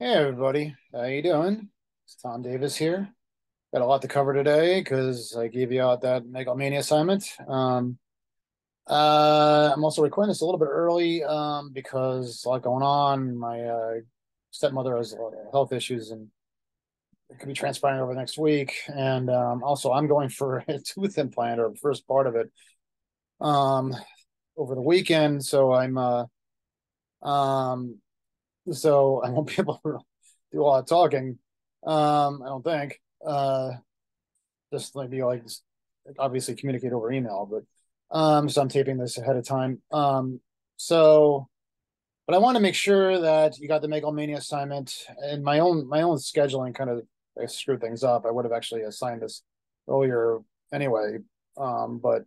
Hey everybody, how you doing? It's Tom Davis here. Got a lot to cover today because I gave you out that Megalomania assignment. I'm also recording this a little bit early because a lot going on. My stepmother has health issues and it could be transpiring over the next week. And also, I'm going for a tooth implant or the first part of it um, over the weekend. Um, so I won't be able to do a lot of talking. I don't think. Just maybe like obviously communicate over email, but so I'm taping this ahead of time. So but I want to make sure that you got the Megalomania assignment and my own scheduling kind of I screwed things up. I would have actually assigned this earlier anyway. But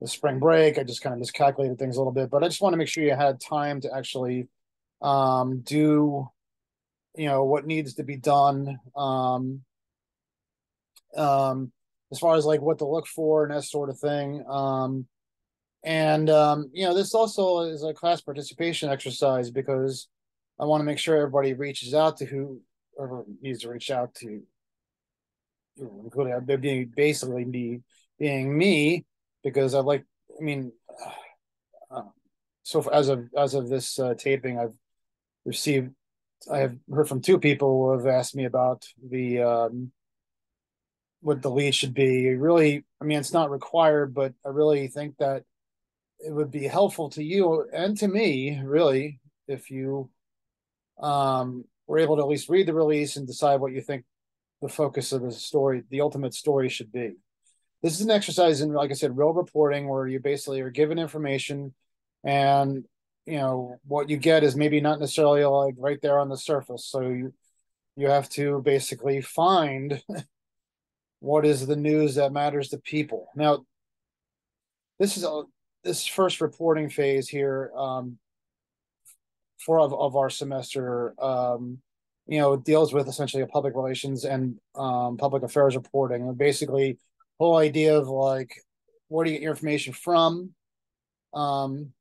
the spring break, I just kind of miscalculated things a little bit. But I just want to make sure you had time to actually do what needs to be done um, as far as like what to look for and that sort of thing. This also is a class participation exercise because I want to make sure everybody reaches out to whoever needs to reach out to, including being basically being me, because I mean, uh, as of this taping, received, I have heard from two people who have asked me about the what the lead should be. Really, I mean, it's not required, but I really think that it would be helpful to you and to me, really, if you were able to at least read the release and decide what you think the focus of the story, the ultimate story should be. This is an exercise in, like I said, real reporting where you basically are given information and what you get is maybe not necessarily like right there on the surface. So you have to basically find what is the news that matters to people. Now, this is this first reporting phase here of our semester. Deals with essentially a public relations and public affairs reporting. And basically, whole idea of like where do you get your information from, um,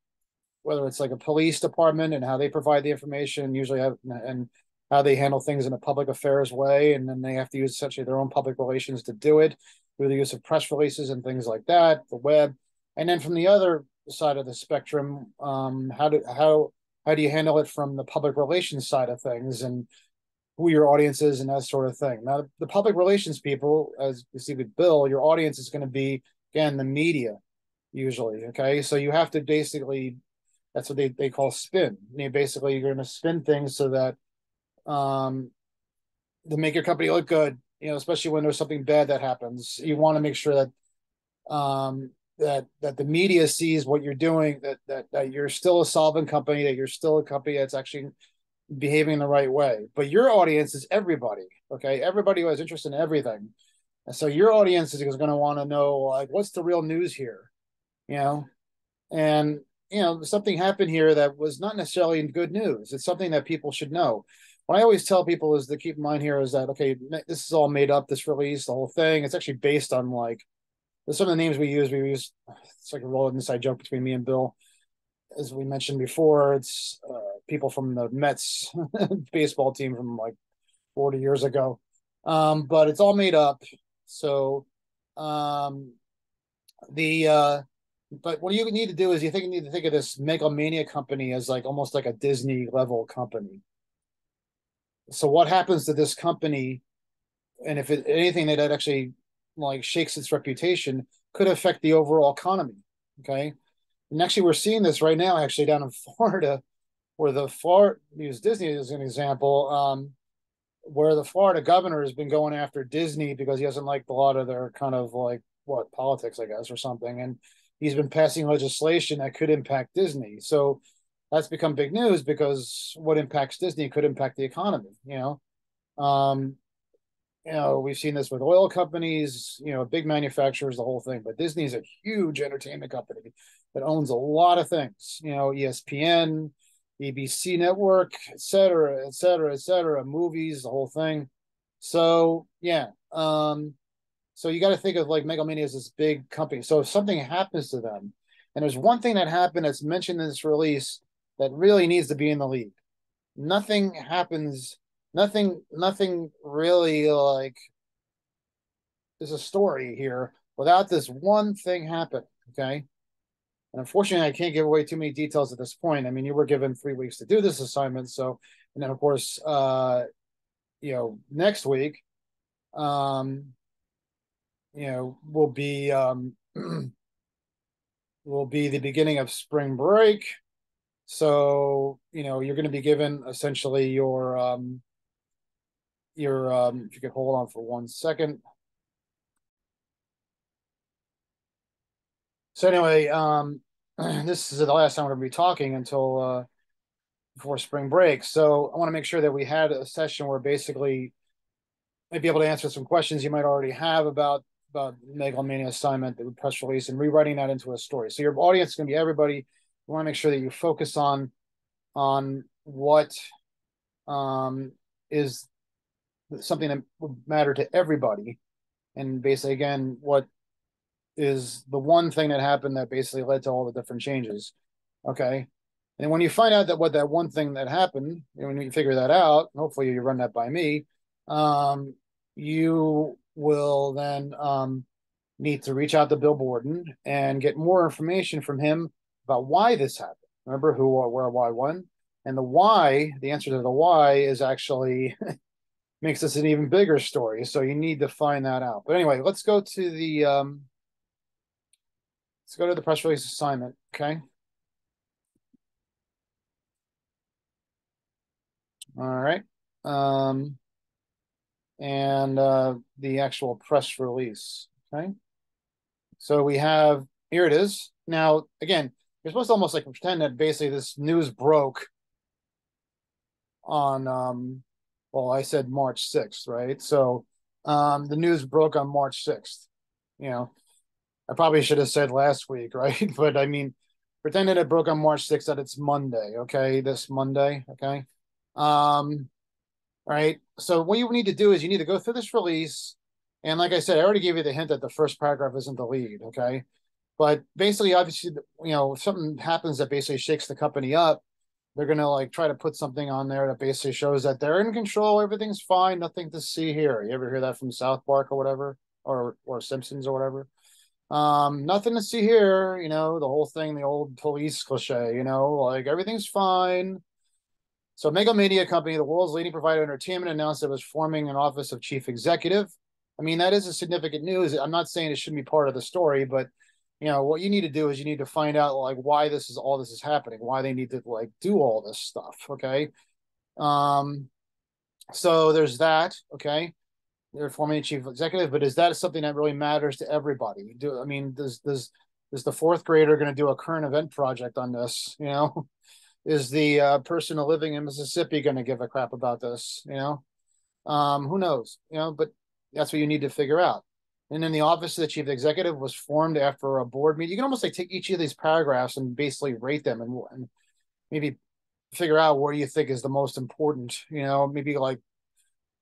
whether it's like a police department and how they provide the information, usually have and how they handle things in a public affairs way, and then they have to use essentially their own public relations to do it through the use of press releases and things like that, the web, and then from the other side of the spectrum, how do you handle it from the public relations side of things and who your audience is and that sort of thing. Now, the public relations people, as you see with Bill, your audience is going to be again the media usually. Okay, so you have to basically that's what they call spin. Basically, you're going to spin things so that um, to make your company look good. Especially when there's something bad that happens, you want to make sure that the media sees what you're doing, that you're still a solvent company, that you're still a company that's actually behaving the right way. But your audience is everybody. Okay, everybody who has interest in everything, and so your audience is going to want to know like what's the real news here. You know, and something happened here that was not necessarily good news. It's something that people should know. What I always tell people is to keep in mind here is that okay, this is all made up. This release, the whole thing, it's actually based on like some of the names we use. We use it's like a roll inside joke between me and Bill, as we mentioned before. It's people from the Mets baseball team from like 40 years ago, but it's all made up. So um, the but what you need to do is you need to think of this Megalomania company as like almost like a Disney level company. So what happens to this company, and if anything that actually like shakes its reputation, could affect the overall economy. Okay, and actually we're seeing this right now, actually down in Florida, where the Florida use Disney as an example, where the Florida governor has been going after Disney because he doesn't like a lot of their kind of like what politics, I guess, or something, and he's been passing legislation that could impact Disney. So that's become big news because what impacts Disney could impact the economy. Um, we've seen this with oil companies, big manufacturers, the whole thing. But Disney's a huge entertainment company that owns a lot of things. ESPN, ABC Network, et cetera, et cetera, et cetera, movies, the whole thing. So yeah, so you got to think of like Megalomania as this big company. So if something happens to them, and there's one thing that happened that's mentioned in this release that really needs to be in the lead. Nothing happens nothing really like there's a story here without this one thing happening. Okay. And unfortunately, I can't give away too many details at this point. I mean, you were given 3 weeks to do this assignment. So, and then of course, next week, um, will be will be the beginning of spring break. So, you're going to be given essentially if you could hold on for 1 second. So anyway, this is the last time we're going to be talking until before spring break. So I want to make sure that we had a session where basically might be able to answer some questions you might already have about Megalomania assignment, the press release, and rewriting that into a story. So your audience is going to be everybody. You want to make sure that you focus on what is something that would matter to everybody, and basically again what is the one thing that happened that basically led to all the different changes. Okay. And when you find out that what that one thing that happened, when you figure that out, hopefully you run that by me, you will then need to reach out to Bill Borden and get more information from him about why this happened. Remember who, where, why, when? And the why, the answer to the why is actually makes this an even bigger story. So you need to find that out. But anyway, let's go to the press release assignment. Okay. All right. And the actual press release. Okay. So we have, here it is. Now, again, you're supposed to almost like pretend that basically this news broke on, well, I said March 6th, right? So the news broke on March 6th. I probably should have said last week, right? But I mean, pretend that it broke on March 6th, that it's Monday, okay? This Monday, okay? Right. So what you need to do is you need to go through this release. And like I said, I already gave you the hint that the first paragraph isn't the lead, okay? But basically, obviously, if something happens that basically shakes the company up, they're gonna like try to put something on there that basically shows that they're in control, everything's fine, nothing to see here. You ever hear that from South Park or whatever, or Simpsons or whatever? Nothing to see here, the whole thing, the old police cliche, like everything's fine. So Megalomania Company, the world's leading provider of entertainment, announced it was forming an office of chief executive. I mean, that is a significant news. I'm not saying it shouldn't be part of the story, but what you need to do is you need to find out like why all this is happening, why they need to like do all this stuff. Okay. So there's that. Okay. They're forming a chief executive, but is that something that really matters to everybody? Is the fourth grader going to do a current event project on this? Is the person living in Mississippi going to give a crap about this? Who knows? But that's what you need to figure out. And then the office of the chief executive was formed after a board meeting. You can almost like take each of these paragraphs and basically rate them and maybe figure out where you think is the most important. Maybe like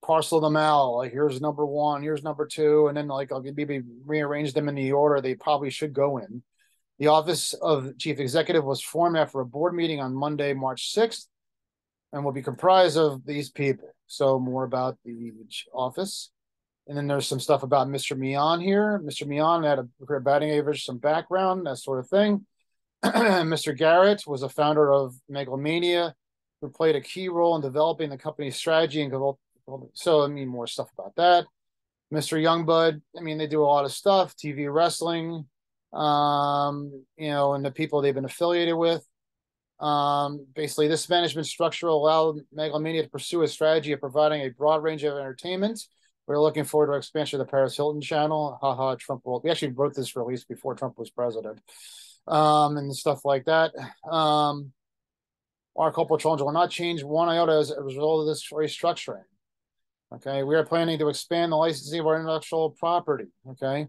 parcel them out. Like here's number one, here's number two, and then like I'll maybe rearrange them in the order they probably should go in. The Office of Chief Executive was formed after a board meeting on Monday, March 6th, and will be comprised of these people. So more about the office. And then there's some stuff about Mr. Mian here. Mr. Mian had a career batting average, some background, that sort of thing. Mr. Garrett was a founder of Megalomania, who played a key role in developing the company's strategy and so more stuff about that. Mr. Youngblood, they do a lot of stuff, TV wrestling, and the people they've been affiliated with. Basically, this management structure allowed Megalomania to pursue a strategy of providing a broad range of entertainment. We're looking forward to expansion of the Paris Hilton channel. Haha, Trump will. We actually wrote this release before Trump was president, and stuff like that. Our corporate charge will not change one iota as a result of this restructuring. Okay, we are planning to expand the licensing of our intellectual property. Okay,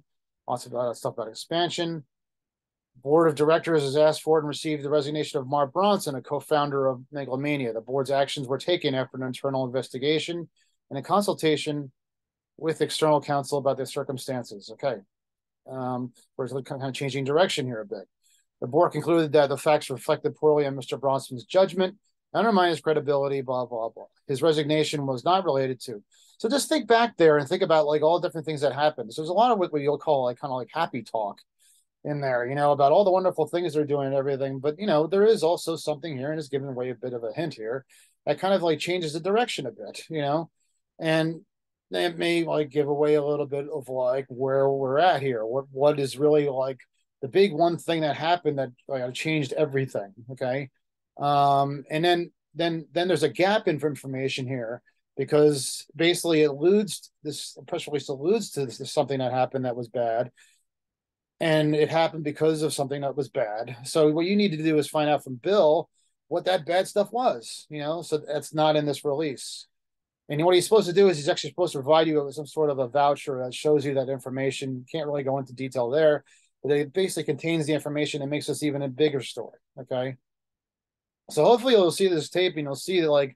lots of stuff about expansion. Board of Directors has asked for and received the resignation of Mark Bronson, a co-founder of Megalomania. The board's actions were taken after an internal investigation and a consultation with external counsel about the circumstances. Okay, we're kind of changing direction here a bit. The board concluded that the facts reflected poorly on Mr. Bronson's judgment undermine his credibility, blah, blah, blah. His resignation was not related to. So just think back there and think about like all the different things that happened. So there's a lot of what you'll call like kind of like happy talk in there, about all the wonderful things they're doing and everything. But, there is also something here, and it's giving away a bit of a hint here that kind of like changes the direction a bit, and it may like give away a little bit of like where we're at here. What is really like the big one thing that happened that changed everything. Okay. And then there's a gap in information here because basically this press release alludes to something that happened that was bad, and it happened because of something that was bad. So what you need to do is find out from Bill what that bad stuff was, so that's not in this release. And what he's supposed to do is he's actually supposed to provide you with some sort of a voucher that shows you that information. Can't really go into detail there, but it basically contains the information and makes this even a bigger story. Okay. So hopefully you'll see this tape and you'll see that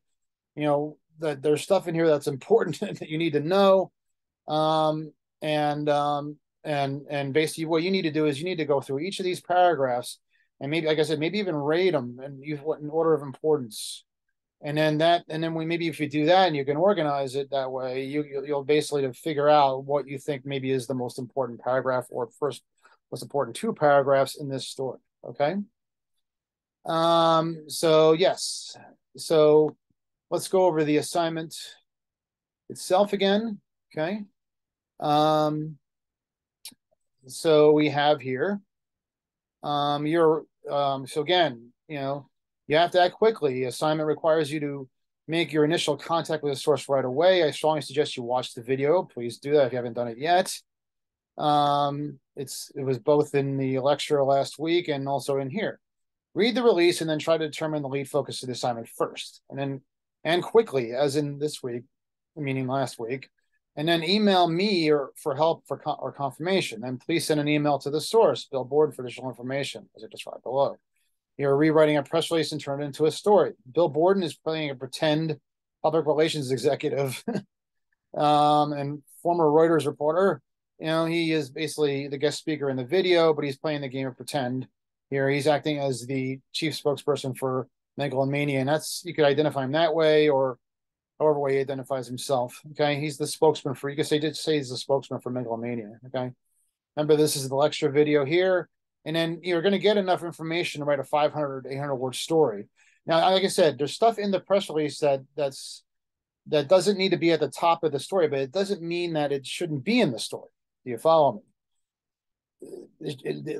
that there's stuff in here that's important that you need to know. And basically what you need to do is you need to go through each of these paragraphs and maybe, like I said, maybe even rate them and use what in order of importance. And then maybe if you do that and you can organize it that way, you'll basically figure out what you think maybe is the most important paragraph or first most important two paragraphs in this story. Okay. So yes. So let's go over the assignment itself again. Okay. So we have here, so again, you have to act quickly. The assignment requires you to make your initial contact with the source right away. I strongly suggest you watch the video. Please do that if you haven't done it yet. It was both in the lecture last week and also in here. Read the release and then try to determine the lead focus of the assignment first, and quickly, as in this week, meaning last week, and then email me for help or confirmation. Then please send an email to the source, Bill Borden, for additional information, as I described below. You're rewriting a press release and turn it into a story. Bill Borden is playing a pretend public relations executive and former Reuters reporter. He is basically the guest speaker in the video, but he's playing the game of pretend. Here, he's acting as the chief spokesperson for Megalomania, and you could identify him that way or however way he identifies himself. Okay, he's the spokesman for. You could say he's the spokesman for Megalomania. Okay, remember this is the lecture video here, and then you're going to get enough information to write a 500, 800 word story. Now, like I said, there's stuff in the press release that doesn't need to be at the top of the story, but it doesn't mean that it shouldn't be in the story. Do you follow me?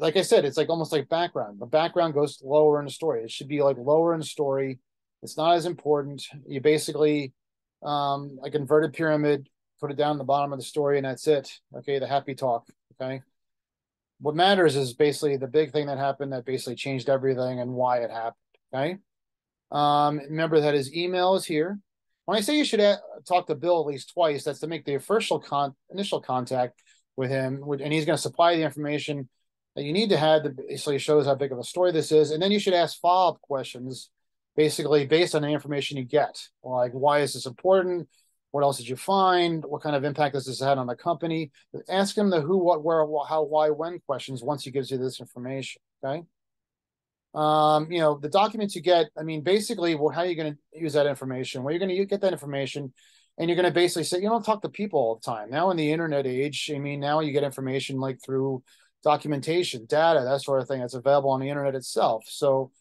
Like I said, it's like almost like background. The background goes lower in the story. It should be like lower in the story. It's not as important. You basically like inverted pyramid, put it down at the bottom of the story, and that's it. Okay, the happy talk. Okay, what matters is basically the big thing that happened that basically changed everything and why it happened. Okay, remember that his email is here. When I say you should talk to Bill at least twice, that's to make the initial contact with him, and he's going to supply the information that you need to have that basically shows how big of a story this is, and then you should ask follow-up questions basically based on the information you get. Like, why is this important? What else did you find? What kind of impact has this had on the company? Ask him the who, what, where, how, why, when questions once he gives you this information. Okay. The documents you get, basically, how are you going to use that information? Well, you're going to get that information and you're going to basically say, you don't talk to people all the time. Now in the internet age, now you get information like through documentation, data, that sort of thing that's available on the internet itself. So,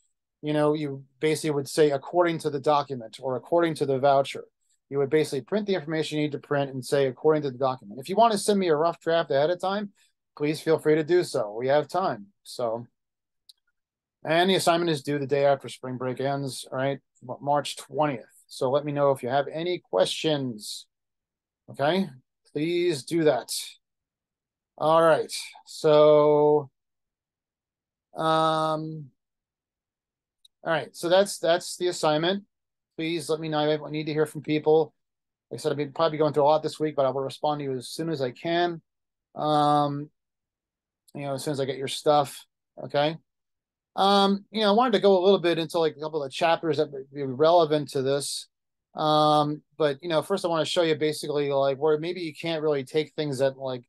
you basically would say, according to the document or according to the voucher, you would basically print the information you need to print and say, according to the document. If you want to send me a rough draft ahead of time, please feel free to do so. We have time. And the assignment is due the day after spring break ends, all right, March 20th. So let me know if you have any questions. Okay, please do that. All right. So, all right. So that's the assignment. Please let me know. I need to hear from people. Like I said, I'll probably going through a lot this week, but I will respond to you as soon as I can. As soon as I get your stuff. Okay. I wanted to go a little bit into like a couple of chapters that would be relevant to this. But first I want to show you basically like where maybe you can't really take things at like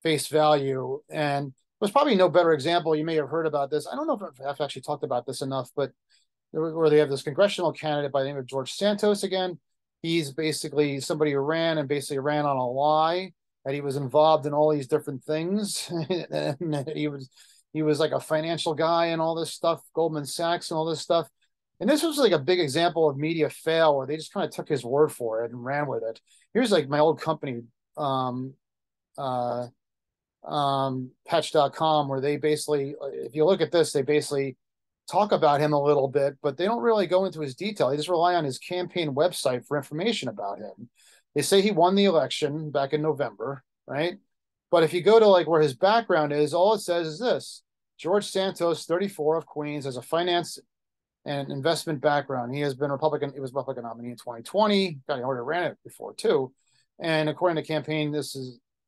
face value. And there's probably no better example. You may have heard about this. I don't know if I've actually talked about this enough, but where they have this congressional candidate by the name of George Santos again. He's basically somebody who ran and basically ran on a lie that he was involved in all these different things. And he was like a financial guy and all this stuff, Goldman Sachs and all this stuff. And this was like a big example of media fail where they just kind of took his word for it and ran with it. Here's like my old company, um, uh, Patch.com, where they basically, if you look at this, they basically talk about him a little bit, but they don't really go into his detail. They just rely on his campaign website for information about him. They say he won the election back in November, right? But if you go to like where his background is, all it says is this: George Santos, 34, of Queens, has a finance and investment background. He has been Republican. He was Republican nominee in 2020. God, he already ran it before too. And according to campaign,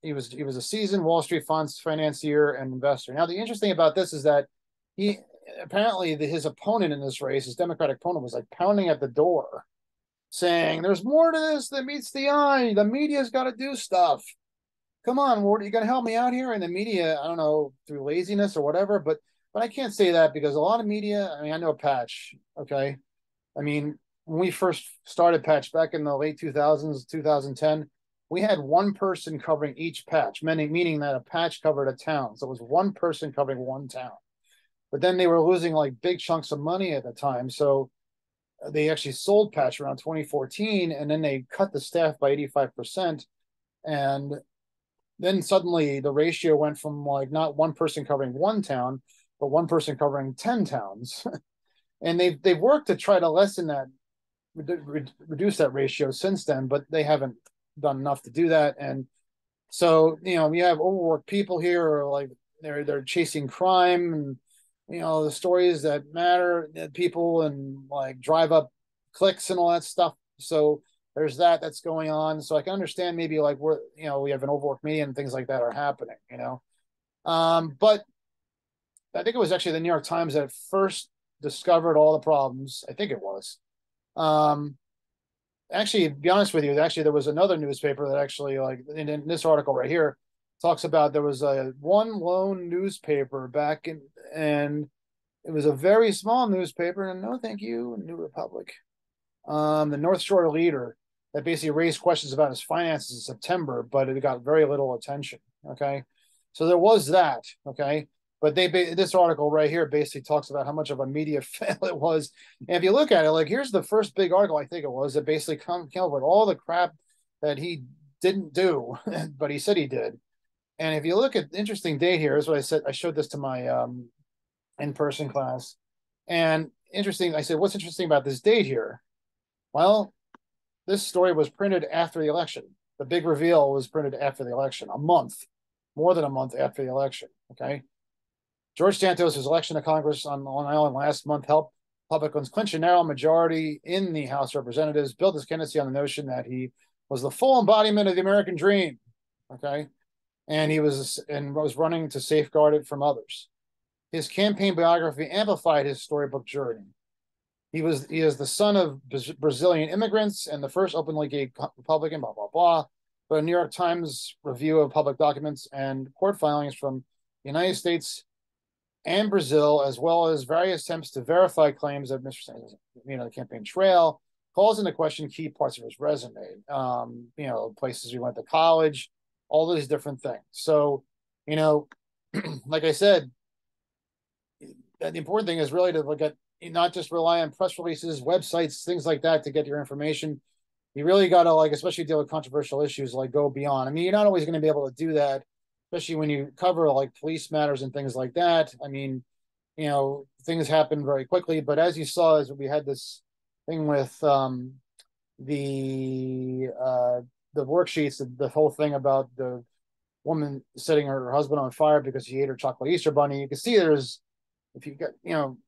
he was a seasoned Wall Street funds financier and investor. Now, the interesting about this is that he apparently his opponent in this race, his Democratic opponent, was like pounding at the door, saying, "There's more to this than meets the eye. The media's got to do stuff. Come on, Ward, you got to help me out here." And the media, I don't know, through laziness or whatever, but I can't say that because a lot of media. I mean, I know Patch. Okay, I mean, when we first started Patch back in the late 2000s, 2010, we had one person covering each patch, meaning that a patch covered a town. So it was one person covering one town. But then they were losing like big chunks of money at the time. So they actually sold Patch around 2014, and then they cut the staff by 85%. And then suddenly the ratio went from like not one person covering one town, but one person covering 10 towns. And they've worked to try to lessen that, reduce that ratio since then, but they haven't done enough to do that. And so, you know, you have overworked people here, or like they're chasing crime, and you know the stories that matter, people, and like drive up clicks and all that stuff. So there's that's going on. So I can understand maybe like we're, you know, we have an overworked media and things like that are happening, you know. But I think it was actually the New York Times that first discovered all the problems. I think it was. Um, Actually, to be honest with you, actually there was another newspaper that actually, like in this article right here, talks about there was a one lone newspaper back in, and it was a very small newspaper, and no thank you, New Republic, the North Shore Leader, that basically raised questions about his finances in September, but it got very little attention. Okay, so there was that. Okay, but this article right here basically talks about how much of a media fail it was. And if you look at it, like here's the first big article, I think it was, that basically came up with all the crap that he didn't do, but he said he did. And if you look at the interesting date here, is what I said. I showed this to my in-person class, and interesting. I said, "What's interesting about this date here?" Well, this story was printed after the election. The big reveal was printed after the election, a month, more than a month after the election. Okay. George Santos' election to Congress on Long Island last month helped Republicans clinch a narrow majority in the House of Representatives, built his candidacy on the notion that he was the full embodiment of the American dream. Okay. And he was running to safeguard it from others. His campaign biography amplified his storybook journey. He is the son of Brazilian immigrants and the first openly gay Republican, blah, blah, blah. But a New York Times review of public documents and court filings from the United States and Brazil, as well as various attempts to verify claims of Mr. Sanders, you know, the campaign trail, calls into question key parts of his resume. You know, places he went to college, all these different things. So, you know, like I said, the important thing is really to look at, not just rely on press releases, websites, things like that to get your information. You really got to, like, especially deal with controversial issues, like go beyond. I mean, you're not always going to be able to do that, especially when you cover like police matters and things like that. I mean, you know, things happen very quickly. But as you saw, as we had this thing with the worksheets, the whole thing about the woman setting her husband on fire because he ate her chocolate Easter bunny. You can see there's, if you got, you know,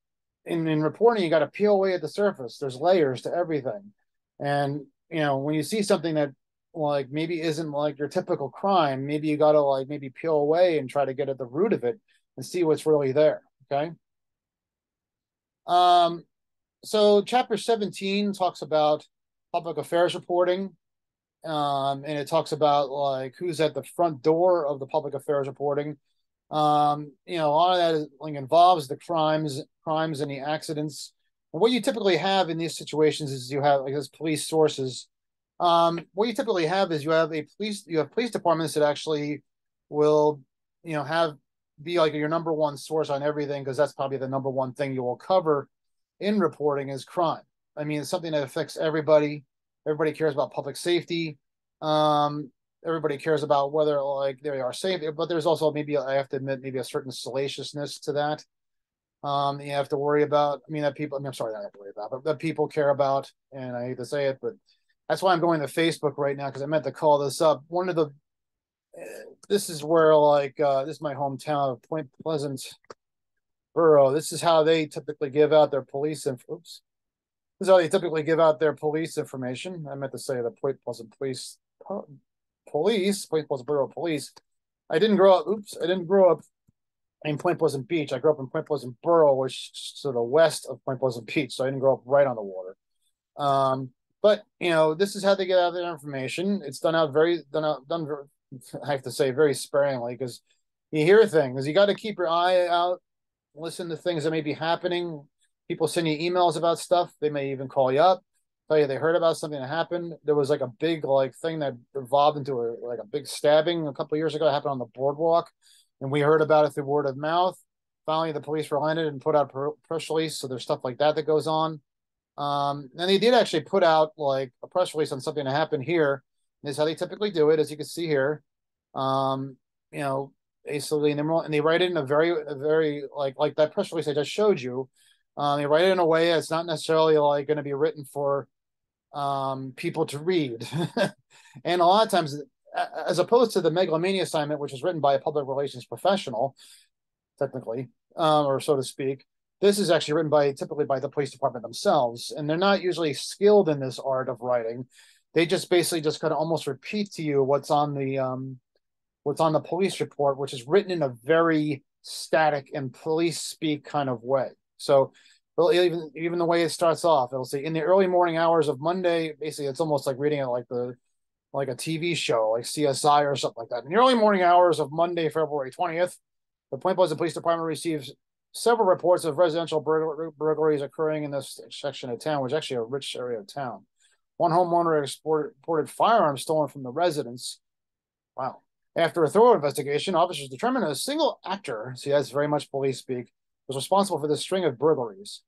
in reporting, you got to peel away at the surface. There's layers to everything. And, you know, when you see something that like maybe isn't like your typical crime, maybe you got to like maybe peel away and try to get at the root of it and see what's really there. Okay. So chapter 17 talks about public affairs reporting. And it talks about like who's at the front door of the public affairs reporting. You know, a lot of that is, like, involves the crimes and the accidents what you typically have in these situations is you have like as police sources. What you typically have is you have police departments that actually will, have be like your number one source on everything because that's probably the number one thing you will cover in reporting is crime. I mean, it's something that affects everybody. Everybody cares about public safety. Um, Everybody cares about whether like they are safe, but there's also maybe I have to admit maybe a certain salaciousness to that. You have to worry about. I mean, that people. I mean, I'm sorry, I have to worry about, but that people care about. And I hate to say it, but that's why I'm going to Facebook right now because I meant to call this up. One of the this is where like this is my hometown of Point Pleasant Borough. This is how they typically give out their police and oops. This is how they typically give out their police information. I meant to say the Point Pleasant Point Pleasant Borough Police. I didn't grow up. Oops, I didn't grow up in Point Pleasant Beach. I grew up in Point Pleasant Borough, which is to the west of Point Pleasant Beach. So I didn't grow up right on the water. But this is how they get out their information. It's done out very done out done. I have to say very sparingly because you hear things. You got to keep your eye out, listen to things that may be happening. People send you emails about stuff. They may even call you up, tell you they heard about something that happened. There was like a big like thing that evolved into like a big stabbing a couple of years ago. It happened on the boardwalk, and we heard about it through word of mouth. Finally, the police relented and put out a press release. So there's stuff like that that goes on. And they did actually put out like a press release on something that happened here. This is how they typically do it, as you can see here. Um, you know, Basically, and they write it in a very like that press release I just showed you. They write it in a way that's not necessarily like going to be written for people to read, and a lot of times, as opposed to the megalomania assignment, which was written by a public relations professional, technically, or so to speak. This is actually written typically by the police department themselves, and they're not usually skilled in this art of writing. They just basically just kind of almost repeat to you what's on the police report, which is written in a very static and police speak kind of way. So even the way it starts off, it'll say in the early morning hours of Monday. Basically, it's almost like reading it like a TV show, like CSI or something like that. In the early morning hours of Monday, February 20th, the Point Pleasant Police Department receives several reports of residential burglaries occurring in this section of town, which is actually a rich area of town. One homeowner reported firearms stolen from the residence. Wow. After a thorough investigation, officers determined a single actor, see, that's very much police speak, was responsible for this string of burglaries.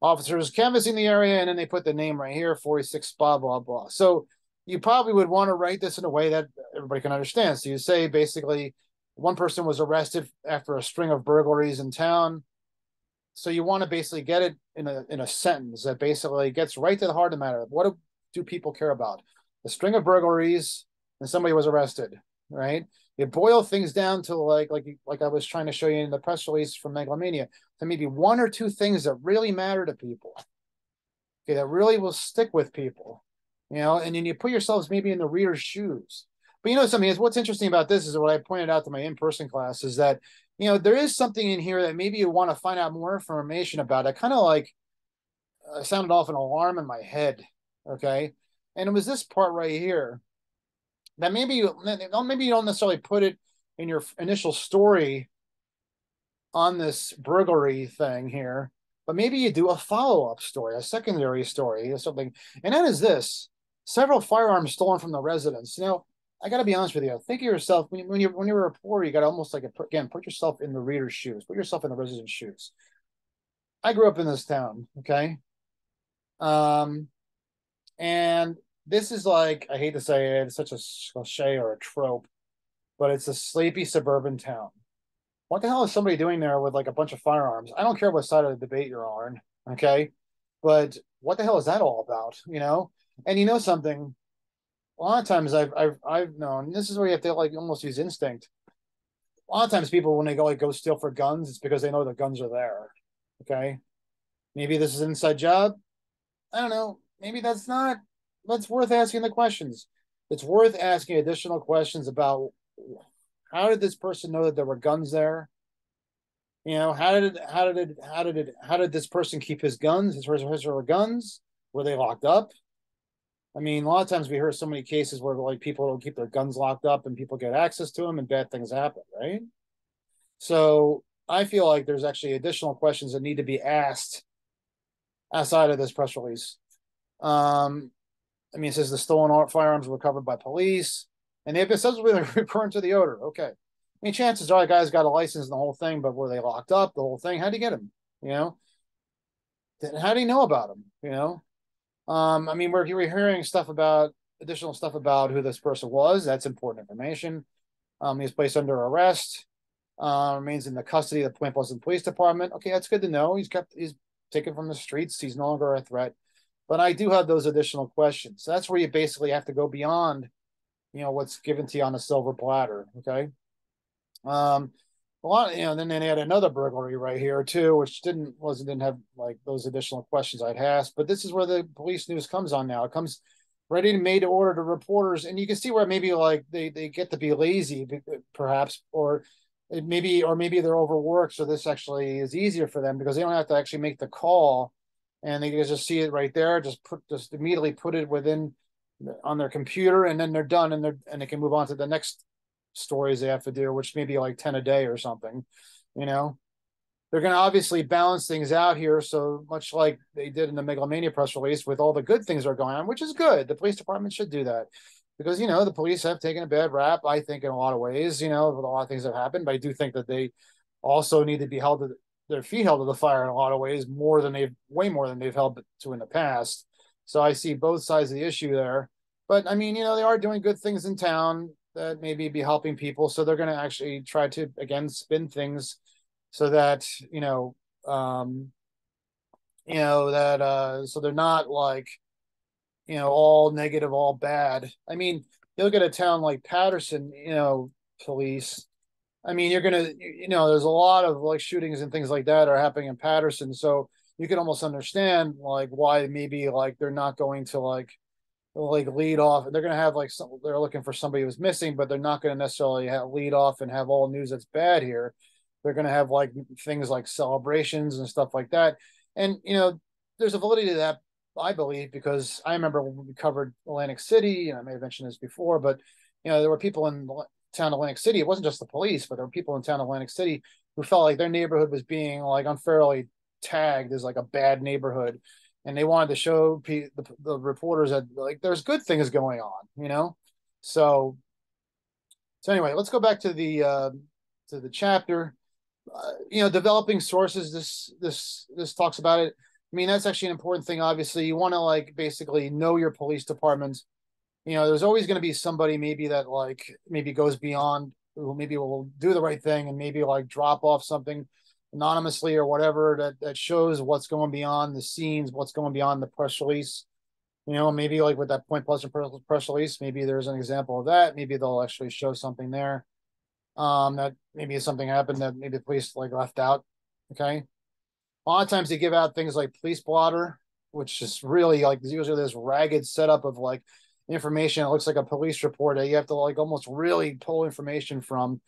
Officers canvassing the area, and then they put the name right here, 46 blah, blah, blah. So you probably would want to write this in a way that everybody can understand. So you say basically one person was arrested after a string of burglaries in town. So you want to basically get it in a sentence that basically gets right to the heart of the matter. What do people care about? A string of burglaries and somebody was arrested, right? You boil things down to like I was trying to show you in the press release from Megalomania, to maybe one or two things that really matter to people. Okay, that really will stick with people, and then you put yourselves maybe in the reader's shoes. But something is what's interesting about this is what I pointed out to my in-person class is that, there is something in here that maybe you want to find out more information about. It kind of like sounded off an alarm in my head. Okay. And it was this part right here that maybe you don't necessarily put it in your initial story on this burglary thing here, but maybe you do a follow-up story, a secondary story or something. And that is this: several firearms stolen from the residence. I got to be honest with you. Think of yourself when you're a reporter. You got to almost like again put yourself in the reader's shoes. Put yourself in the resident's shoes. I grew up in this town. Okay, and this is like I hate to say it, it's such a cliche or a trope, but it's a sleepy suburban town. What the hell is somebody doing there with like a bunch of firearms? I don't care what side of the debate you're on, okay? But what the hell is that all about? And something, a lot of times I've known this is where you have to like almost use instinct. A lot of times people when they go steal for guns, it's because they know the guns are there. Okay. Maybe this is an inside job. I don't know. Maybe that's not that's worth asking the questions. It's worth asking additional questions about how did this person know that there were guns there? How did this person keep his guns, his or guns? Were they locked up? I mean, a lot of times we hear so many cases where like people don't keep their guns locked up and people get access to them and bad things happen, right? So I feel like there's actually additional questions that need to be asked outside of this press release. I mean, it says the stolen firearms were recovered by police, and they've been subsequently returned to the odor. Okay. I mean, chances are the guy's got a license and the whole thing, but were they locked up? The whole thing? How'd you get him? You know, how do you know about him? You know, I mean, we're hearing stuff about additional stuff about who this person was. That's important information. He was placed under arrest. Remains in the custody of the Point Pleasant Police Department. Okay, that's good to know. He's taken from the streets. He's no longer a threat. But I do have those additional questions. So that's where you basically have to go beyond, what's given to you on a silver platter. Okay. A lot, then they had another burglary right here too, which didn't have like those additional questions I'd asked. But this is where the police news comes on now. It comes ready and made to order to reporters, and you can see where maybe like they get to be lazy, perhaps, or maybe they're overworked, so this actually is easier for them because they don't have to actually make the call, and they can just see it right there, just immediately put it within on their computer, and then they're done, and they can move on to the next stories they have to do, which may be like 10 a day or something. They're going to obviously balance things out here, so much like they did in the Megalomania press release with all the good things that are going on, which is good. The police department should do that because, the police have taken a bad rap, I think, in a lot of ways, with a lot of things that have happened. But I do think that they also need to be their feet held to the fire in a lot of ways, way more than they've held to in the past. So I see both sides of the issue there. But I mean, they are doing good things in town that maybe be helping people. So they're going to actually try to, again, spin things so that, so they're not like, all negative, all bad. I mean, you look at a town like Patterson, police. I mean, you're going to, there's a lot of like shootings and things like that are happening in Patterson. So you can almost understand like why maybe like they're not going to like lead off. They're going to have like they're looking for somebody who's missing, but they're not going to necessarily lead off and have all news that's bad here. They're going to have like things like celebrations and stuff like that. And, there's a validity to that, I believe, because I remember when we covered Atlantic City, and I may have mentioned this before, but, there were people in town Atlantic City. It wasn't just the police, but there were people in town Atlantic City who felt like their neighborhood was being like unfairly tagged as like a bad neighborhood, and they wanted to show the reporters that like there's good things going on. So anyway, let's go back to the chapter. Developing sources. This talks about it. I mean, that's actually an important thing. Obviously, you want to like basically know your police department. There's always going to be somebody maybe that like maybe goes beyond, who maybe will do the right thing and maybe like drop off something anonymously or whatever that shows what's going beyond the scenes, what's going beyond the press release. Maybe like with that Point Pleasant press release, maybe there's an example of that. Maybe they'll actually show something there. That maybe something happened that maybe the police like left out. Okay. A lot of times they give out things like police blotter, which is really like usually this ragged setup of like information. It looks like a police report that you have to like almost really pull information from.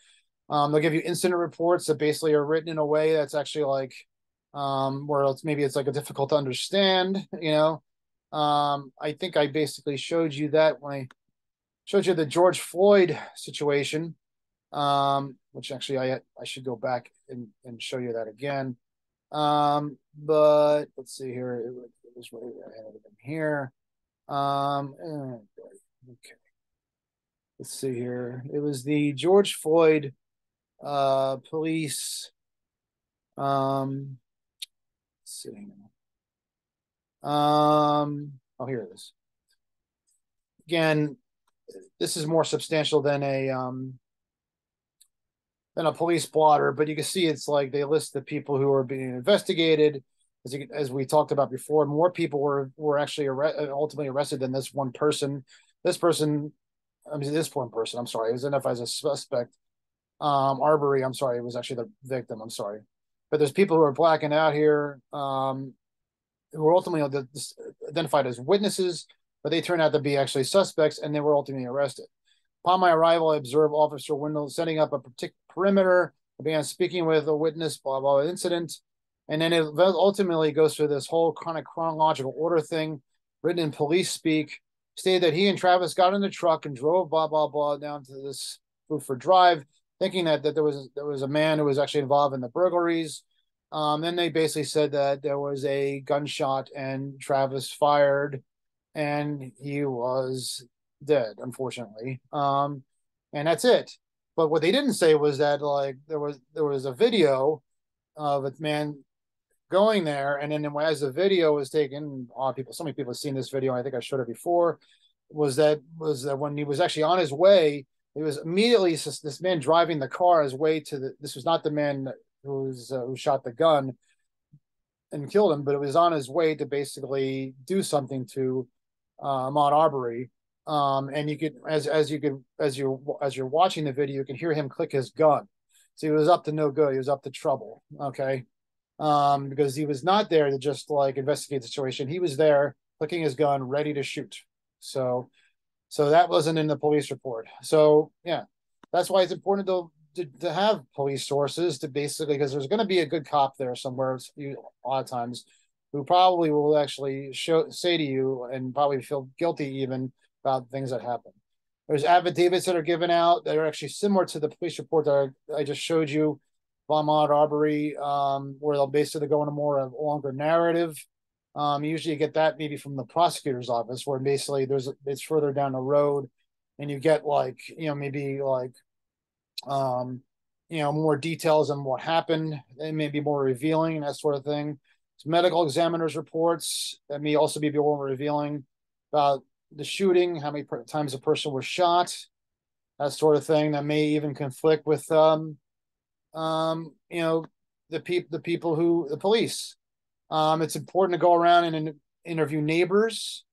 They'll give you incident reports that basically are written in a way that's actually like where it's like a difficult to understand. I think I basically showed you that when I showed you the George Floyd situation, which actually I should go back and show you that again. But let's see here. It was right there. I had it in here. Okay. Let's see here. It was the George Floyd police. Let's see. Oh, here it is. Again, this is more substantial than a police blotter, but you can see it's like they list the people who are being investigated. As we talked about before, more people were actually ultimately arrested than this one person. This one person, I'm sorry, was identified as a suspect. Arbery, I'm sorry, it was actually the victim, I'm sorry. But there's people who are blacking out here, who were ultimately identified as witnesses, but they turned out to be actually suspects, and they were ultimately arrested. Upon my arrival, I observed Officer Wendell setting up a particular perimeter. I began speaking with a witness, blah, blah, incident. And then it ultimately goes through this whole kind of chronological order thing, written in police speak, stated that he and Travis got in the truck and drove, blah, blah, blah, down to this Buford Drive, thinking that there was a man who was actually involved in the burglaries. Then they basically said that there was a gunshot and Travis fired and he was dead, unfortunately. And that's it. But what they didn't say was that like there was a video of a man going there, and then as the video was taken, a lot of people, so many people have seen this video. I think I showed it before. Was that when he was actually on his way, it was immediately this man driving the car his way to the. This was not the man who shot the gun and killed him, but it was on his way to basically do something to Ahmaud Arbery. And you could, as you're watching the video, you can hear him click his gun. So he was up to no good. He was up to trouble. Okay, because he was not there to just like investigate the situation. He was there clicking his gun, ready to shoot. So, so that wasn't in the police report. So yeah, that's why it's important to have police sources to basically, because there's going to be a good cop there somewhere a lot of times who probably will actually say to you and probably feel guilty even about things that happen. There's affidavits that are given out that are actually similar to the police report that I just showed you, Ahmaud Arbery, where they'll basically go into more of a longer narrative. Usually you get that maybe from the prosecutor's office, where basically it's further down the road, and you get like maybe like more details on what happened. They may be more revealing and that sort of thing. It's medical examiners reports that may also be more revealing about the shooting, how many times a person was shot, that sort of thing. That may even conflict with the police. It's important to go around and interview neighbors.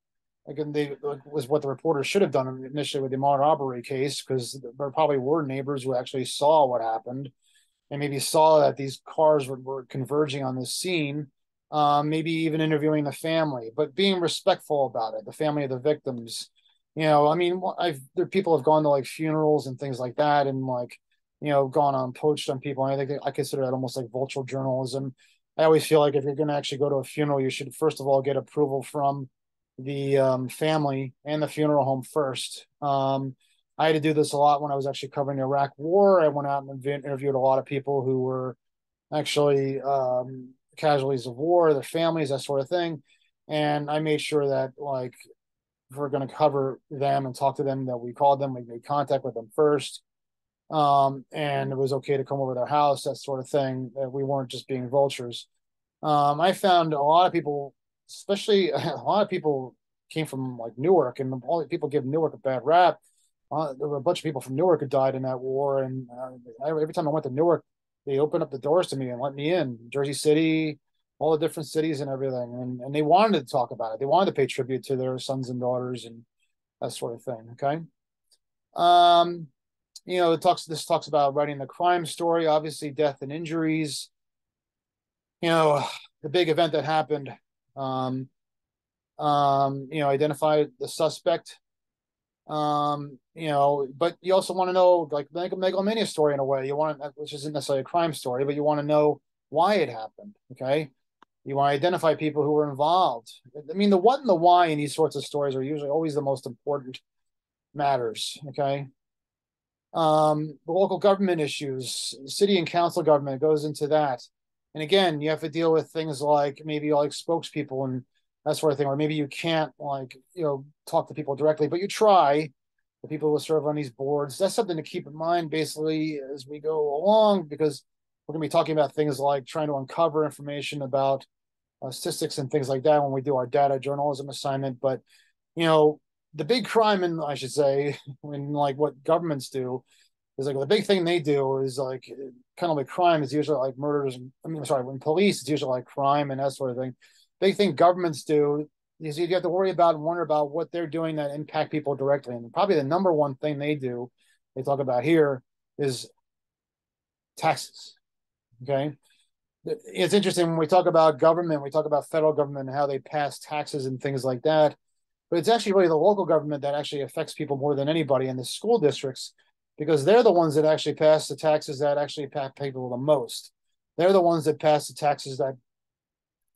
Again, was what the reporter should have done initially with the Ahmaud Arbery case, because there probably were neighbors who actually saw what happened and maybe saw that these cars were converging on this scene. Maybe even interviewing the family, but being respectful about it, the family of the victims. I mean, people have gone to like funerals and things like that, and like, gone on poached on people. And I think I consider that almost like vulture journalism. I always feel like if you're going to actually go to a funeral, you should first of all get approval from the family and the funeral home first. I had to do this a lot when I was actually covering the Iraq War. I went out and interviewed a lot of people who were actually casualties of war, their families, that sort of thing. And I made sure that like if we're going to cover them and talk to them, that we called them, we made contact with them first. And it was okay to come over to their house, that sort of thing. That we weren't just being vultures. I found a lot of people, especially a lot of people came from like Newark, and all the people give Newark a bad rap. There were a bunch of people from Newark who died in that war, and every time I went to Newark, they opened up the doors to me and let me in. Jersey City, all the different cities and everything, and they wanted to talk about it. They wanted to pay tribute to their sons and daughters and that sort of thing. Okay. Um, this talks about writing the crime story, obviously death and injuries. The big event that happened. Identify the suspect. But you also want to know, like, make a megalomania story in a way. You want to, which isn't necessarily a crime story, but you want to know why it happened. Okay. You want to identify people who were involved. I mean, the what and the why in these sorts of stories are usually always the most important matters. Okay. The local government issues, city and council government goes into that. And again, you have to deal with things like maybe like spokespeople and that sort of thing, or maybe you can't like, talk to people directly, but you try. The people who serve on these boards. That's something to keep in mind basically as we go along, because we're going to be talking about things like trying to uncover information about statistics and things like that when we do our data journalism assignment. But, the big crime, and I should say, in like what governments do, is like the big thing they do is like kind of like crime is usually like murders. When police, it's usually like crime and that sort of thing. Big thing governments do is you have to worry about and wonder about what they're doing that impact people directly. And probably the number one thing they talk about here, is taxes. Okay. It's interesting when we talk about government, we talk about federal government and how they pass taxes and things like that. But it's actually really the local government that actually affects people more than anybody, in the school districts, because they're the ones that actually pass the taxes that actually impact people the most. They're the ones that pass the taxes that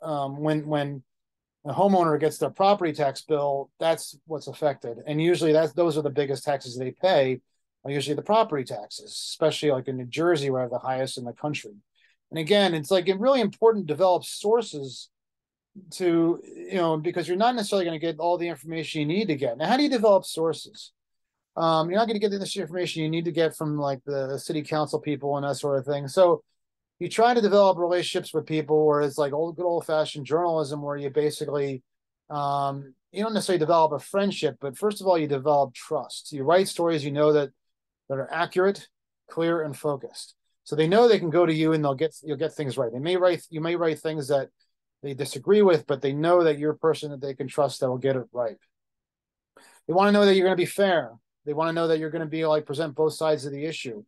when a homeowner gets their property tax bill, that's what's affected. And usually those are the biggest taxes they pay, are usually the property taxes, especially like in New Jersey, where I have the highest in the country. And again, it's like really important to develop sources to, because you're not necessarily going to get all the information you need to get. Now, how do you develop sources? You're not going to get this information you need to get from like the city council people and that sort of thing. So you try to develop relationships with people where it's like good old fashioned journalism, where you basically, you don't necessarily develop a friendship, but first of all, you develop trust. You write stories, that are accurate, clear, and focused. So they know they can go to you and you'll get things right. You may write things that they disagree with, but they know that you're a person that they can trust that will get it right. They want to know that you're going to be fair. They want to know that you're going to be like present both sides of the issue.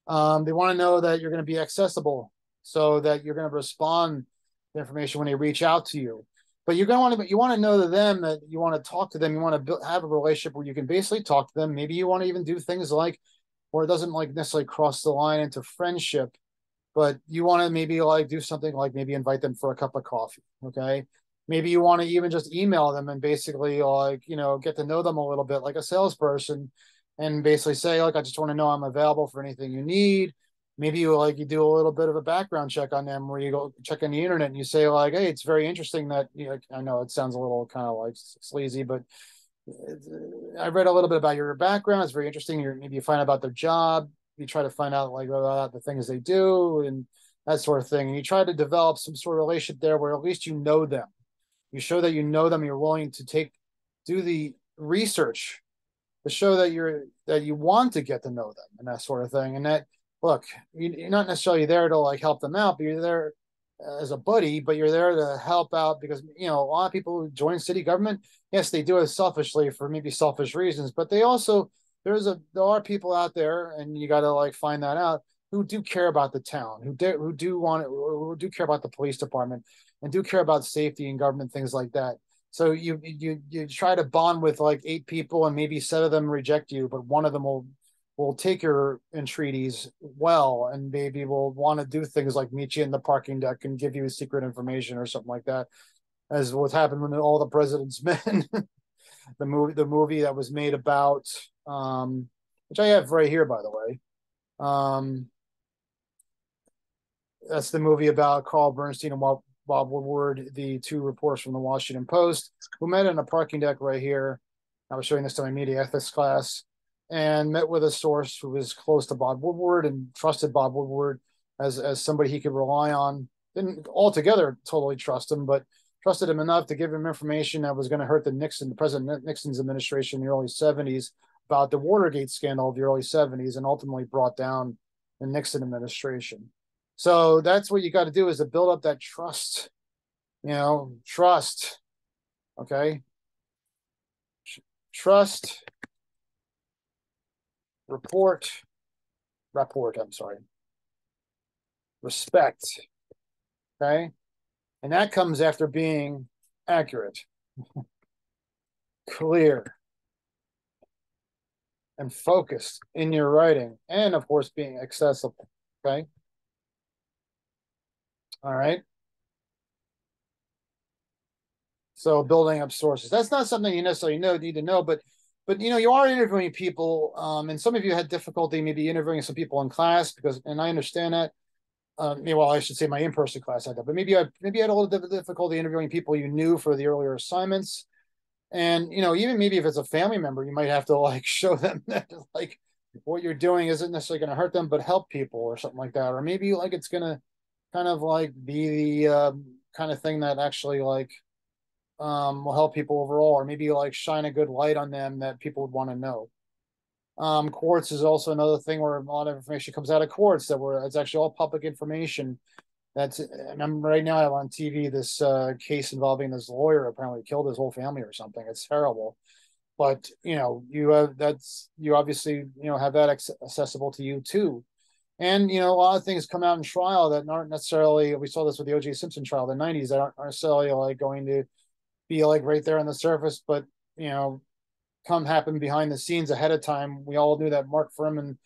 They want to know that you're going to be accessible, so that you're going to respond to information when they reach out to you. But you're going to want to know to them that you want to talk to them. You want to have a relationship where you can basically talk to them. Maybe you want to even do things like, where it doesn't like necessarily cross the line into friendship, but you want to maybe like do something like maybe invite them for a cup of coffee. Okay. Maybe you want to even just email them and basically like, get to know them a little bit like a salesperson, and basically say, like, I just want to know I'm available for anything you need. Maybe you do a little bit of a background check on them, where you go check on the internet and you say like, hey, it's very interesting that, I know it sounds a little kind of like sleazy, but I read a little bit about your background. It's very interesting. Maybe you find out about their job. You try to find out like about the things they do and that sort of thing. And you try to develop some sort of relationship there where at least you know them. You show that you know them. You're willing to do the research to show that you want to get to know them and that sort of thing. And that, look, you're not necessarily there to like help them out, but you're there as a buddy, but you're there to help out because, a lot of people who join city government, yes, they do it selfishly for maybe selfish reasons, but they also, there are people out there, and you got to like find that out, who do care about the town, who do care about the police department, and do care about safety and government, things like that. So you try to bond with like 8 people, and maybe 7 of them reject you, but one of them will take your entreaties well, and maybe will want to do things like meet you in the parking deck and give you secret information or something like that, as what happened when All the President's Men, the movie that was made about, which I have right here, by the way. That's the movie about Carl Bernstein and Bob Woodward, the 2 reporters from the Washington Post, who met in a parking deck right here. I was showing this to my media ethics class, and met with a source who was close to Bob Woodward and trusted Bob Woodward as somebody he could rely on. Didn't altogether totally trust him, but trusted him enough to give him information that was going to hurt the President Nixon's administration in the early 70s about the Watergate scandal of the early 70s, and ultimately brought down the Nixon administration. So that's what you got to do, is to build up that trust, trust. Okay. Trust, rapport, I'm sorry. Respect. Okay. And that comes after being accurate, clear, and focused in your writing, and of course being accessible. Okay. All right. So building up sources. That's not something you necessarily need to know, but you are interviewing people, and some of you had difficulty maybe interviewing some people in class, and I understand that. Well, I should say my in-person class had that, but maybe I had a little difficulty interviewing people you knew for the earlier assignments. And even maybe if it's a family member, you might have to like show them that like what you're doing isn't necessarily going to hurt them, but help people or something like that. Or maybe like it's going to kind of like be the kind of thing that actually like will help people overall, or maybe like shine a good light on them that people would want to know. Courts is also another thing where a lot of information comes out of courts it's actually all public information. And I'm right now I have on TV this case involving this lawyer apparently killed his whole family or something. It's terrible, but you obviously have that accessible to you too. And a lot of things come out in trial that aren't necessarily. We saw this with the O.J. Simpson trial in the '90s, that aren't necessarily like going to be like right there on the surface, but come happen behind the scenes ahead of time. We all knew that Mark Fuhrman,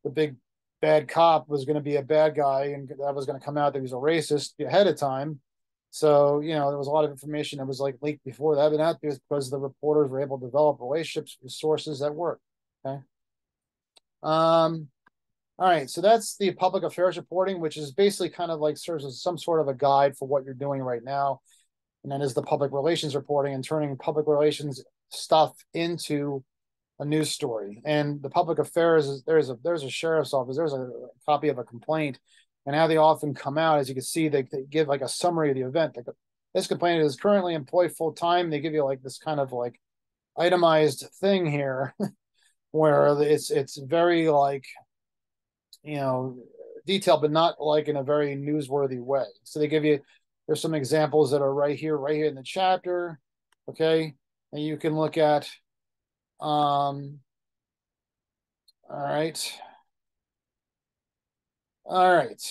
the big bad cop, was going to be a bad guy, and that was going to come out that he was a racist ahead of time. So there was a lot of information that was like leaked before that, and that because the reporters were able to develop relationships with sources that work. Okay. All right, so that's the public affairs reporting, which is basically kind of like serves as some sort of a guide for what you're doing right now. And then is the public relations reporting and turning public relations stuff into a news story. And the public affairs is there's a sheriff's office, there's a copy of a complaint, and how they often come out, as you can see, they give like a summary of the event. Like, this complainant is currently employed full time. They give you like this kind of like itemized thing here, where it's very like, you know, detailed, but not like in a very newsworthy way. So they give you, there's some examples that are right here in the chapter. Okay. And you can look at, all right. All right.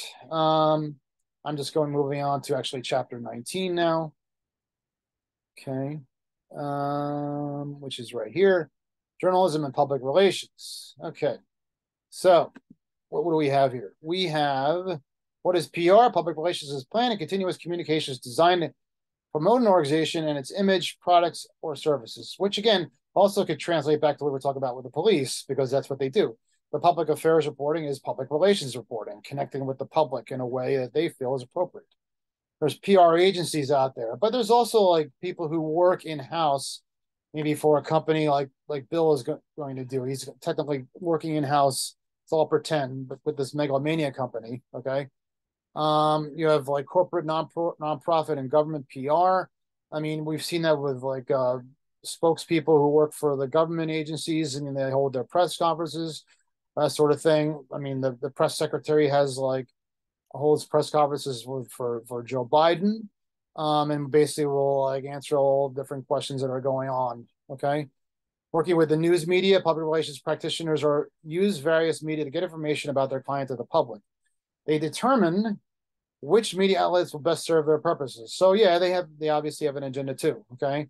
I'm just moving on to actually chapter 19 now. Okay. Which is right here. Journalism and public relations. Okay. So what do we have here? We have, what is PR? Public relations is planned and continuous communications designed to promote an organization and its image, products, or services, which again also could translate back to what we're talking about with the police, because that's what they do. The public affairs reporting is public relations reporting, connecting with the public in a way that they feel is appropriate. There's PR agencies out there, but there's also like people who work in-house, maybe for a company like Bill is going to do. He's technically working in-house. It's all pretend, but with this megalomania company, okay? You have like corporate nonprofit and government PR. I mean, we've seen that with like spokespeople who work for the government agencies, and they hold their press conferences, that sort of thing. I mean, the press secretary has like holds press conferences for Joe Biden, and basically will like answer all different questions that are going on. Okay. Working with the news media, public relations practitioners use various media to get information about their client to the public. They determine which media outlets will best serve their purposes. So yeah, they obviously have an agenda too. Okay.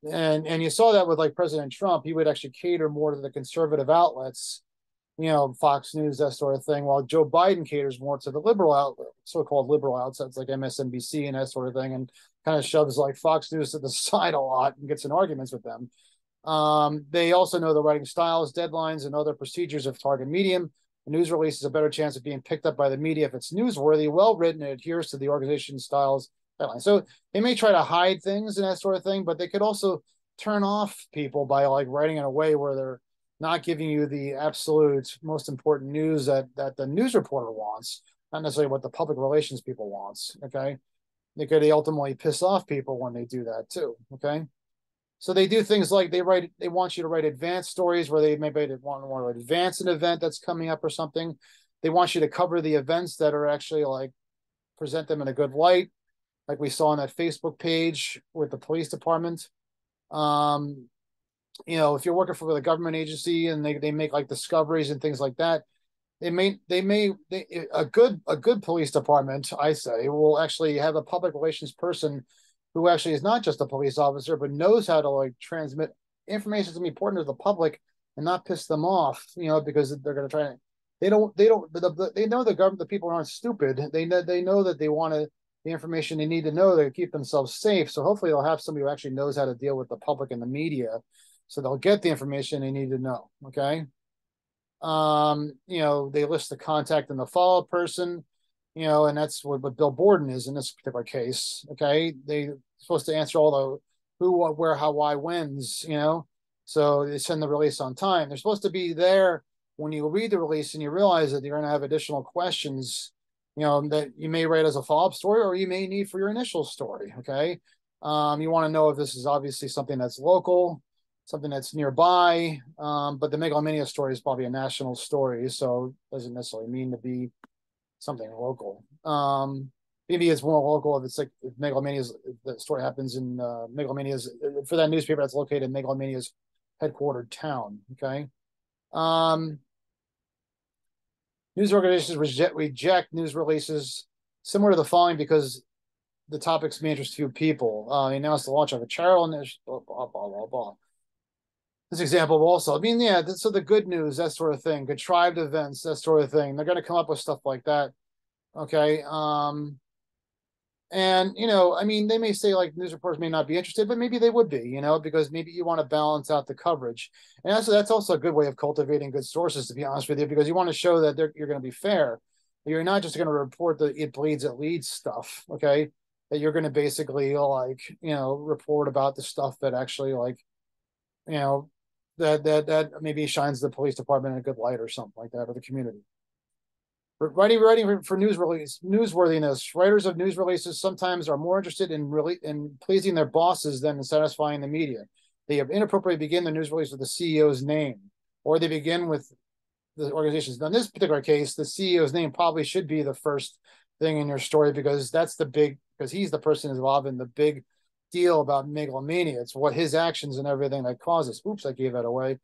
And you saw that with like President Trump. He would actually cater more to the conservative outlets, you know, Fox News, that sort of thing, while Joe Biden caters more to the liberal outlet, so-called liberal outlets like MSNBC and that sort of thing, and kind of shoves like Fox News to the side a lot and gets in arguments with them. They also know the writing styles, deadlines, and other procedures of target medium. A news release is a better chance of being picked up by the media if it's newsworthy, well-written, and adheres to the organization's styles, deadlines. So they may try to hide things and that sort of thing, but they could also turn off people by like writing in a way where they're not giving you the absolute most important news that the news reporter wants, not necessarily what the public relations people wants. Okay. They ultimately piss off people when they do that too. Okay. So they do things like they want you to write advanced stories where they maybe want to advance an event that's coming up or something. They want you to cover the events that are actually like present them in a good light, like we saw on that Facebook page with the police department. You know, if you're working for the government agency and they make like discoveries and things like that, a good police department, I say, will actually have a public relations person who actually is not just a police officer, but knows how to like transmit information that's important to the public and not piss them off, you know, because they're going to try to, they know the government, the people aren't stupid. They know that they want to, the information they need to know to keep themselves safe. So hopefully they'll have somebody who actually knows how to deal with the public and the media. So they'll get the information they need to know. Okay. You know, they list the contact and the follow-up person, you know, and that's what Bill Borden is in this particular case. Okay. They're supposed to answer all the who, what, where, how, why, whens, you know. So they send the release on time. They're supposed to be there when you read the release and you realize that you're going to have additional questions, you know, that you may write as a follow-up story or you may need for your initial story. Okay. You want to know if this is obviously something that's local, something that's nearby, but the megalomania story is probably a national story, so it doesn't necessarily mean to be something local. Maybe it's more local if it's like if megalomania's, if the story happens in megalomania's, for that newspaper that's located in megalomania's headquartered town. Okay. News organizations reject news releases similar to the following because the topics may interest few people. They announced the launch of a charitable initiative, blah, blah, blah, blah, blah. This example also, I mean, yeah, so the good news, that sort of thing, contrived events, that sort of thing. They're going to come up with stuff like that. Okay. And, you know, I mean, they may say like news reporters may not be interested, but maybe they would be, you know, because maybe you want to balance out the coverage. And that's also a good way of cultivating good sources, to be honest with you, because you want to show that you're going to be fair. You're not just going to report the it bleeds, it leads stuff, okay? That you're going to basically like, you know, report about the stuff that actually like, you know, that maybe shines the police department in a good light or something like that, or the community. Writing for newsworthiness. Writers of news releases sometimes are more interested in pleasing their bosses than in satisfying the media. They inappropriately begin the news release with the CEO's name, or they begin with the organizations. Now, in this particular case, the CEO's name probably should be the first thing in your story because because he's the person involved in the big deal about megalomania. It's what his actions and everything that causes. Oops, I gave that away.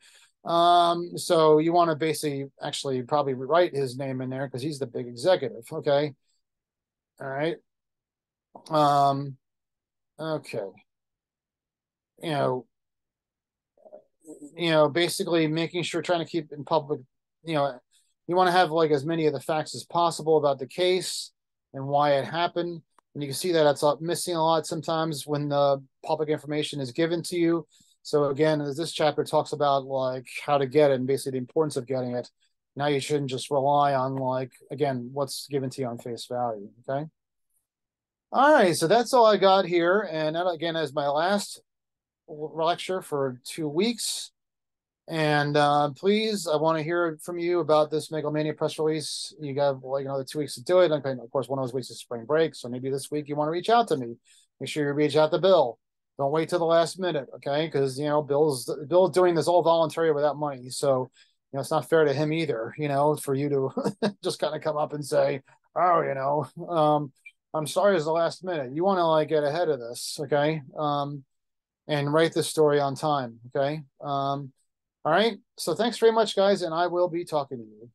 So you want to basically actually probably write his name in there because he's the big executive. Okay. All right. Um, okay. You know, basically making sure trying to keep in public, you know, you want to have like as many of the facts as possible about the case and why it happened. And you can see that it's missing a lot sometimes when the public information is given to you. So again, as this chapter talks about like how to get it and basically the importance of getting it, now you shouldn't just rely on like, again, what's given to you on face value. Okay. All right. So that's all I got here. And that again is my last lecture for 2 weeks. And please, I want to hear from you about this Megalomania press release. You got like another 2 weeks to do it. Okay, of course, one of those weeks is spring break. So maybe this week you want to reach out to me. Make sure you reach out to Bill. Don't wait till the last minute, okay? Because you know Bill's doing this all voluntary without money. So you know it's not fair to him either. You know, for you to just kind of come up and say, "Oh, you know, I'm sorry, it's the last minute." You want to like get ahead of this, okay? And write this story on time, okay? All right. So thanks very much, guys, and I will be talking to you.